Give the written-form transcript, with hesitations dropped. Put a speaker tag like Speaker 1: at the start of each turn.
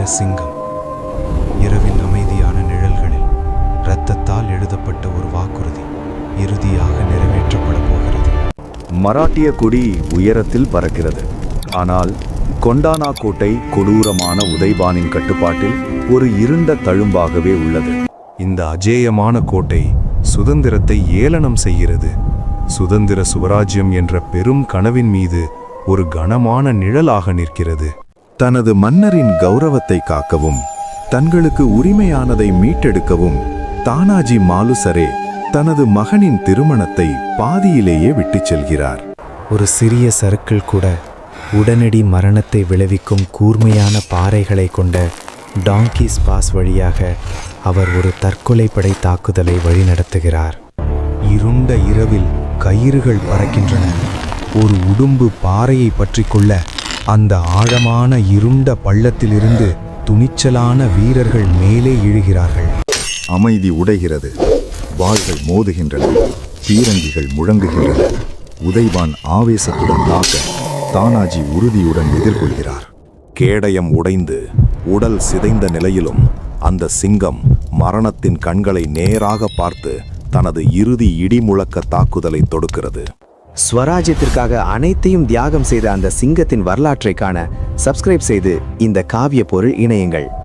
Speaker 1: சிங்கம். இரவின் அமைதியான நிழல்களில் இரத்தத்தால் எழுதப்பட்ட ஒரு வாக்குறுதி இறுதியாக நிறைவேற்றப்பட போகிறது.
Speaker 2: மராட்டிய கொடி உயரத்தில் பறக்கிறது. ஆனால் கொண்டானா கோட்டை கொடூரமான உதைபானின் கட்டுப்பாட்டில் ஒரு இருண்ட தழும்பாகவே உள்ளது.
Speaker 1: இந்த அஜேயமான கோட்டை சுதந்திரத்தை ஏளனம் செய்கிறது. சுதந்திர சுவராஜ்யம் என்ற பெரும் கனவின் மீது ஒரு கனமான நிழலாக நிற்கிறது.
Speaker 3: தனது மன்னரின் கௌரவத்தை காக்கவும் தங்களுக்கு உரிமையானதை மீட்டெடுக்கவும் தானாஜி மாலுசரே தனது மகனின் திருமணத்தை பாதியிலேயே விட்டுச் செல்கிறார்.
Speaker 4: ஒரு சிறிய சறுக்கில் கூட உடனடி மரணத்தை விளைவிக்கும் கூர்மையான பாறைகளை கொண்ட டாங்கிஸ் பாஸ் வழியாக அவர் ஒரு தற்கொலைப்படை தாக்குதலை வழிநடத்துகிறார்.
Speaker 1: இருண்ட இரவில் கயிறுகள் பறக்கின்றன. ஒரு உடும்பு பாறையை பற்றி கொள்ள அந்த ஆழமான இருண்ட பள்ளத்திலிருந்து துணிச்சலான வீரர்கள் மேலே இழுகிறார்கள்.
Speaker 3: அமைதி உடைகிறது. வாள்கள் மோதுகின்றன. பீரங்கிகள் முழங்குகின்றன. உதைபான் ஆவேசத்துடன் தாக்க தானாஜி உறுதியுடன் எதிர்கொள்கிறார். கேடயம் உடைந்து உடல் சிதைந்த நிலையிலும் அந்த சிங்கம் மரணத்தின் கண்களை நேராக பார்த்து தனது இறுதி இடிமுழக்க தாக்குதலை தொடுக்கிறது.
Speaker 4: ஸ்வராஜ்யத்திற்காக அனைத்தையும் தியாகம் செய்த அந்த சிங்கத்தின் வரலாற்றை காண சப்ஸ்கிரைப் செய்து இந்த காவிய பொருள் இணையுங்கள்.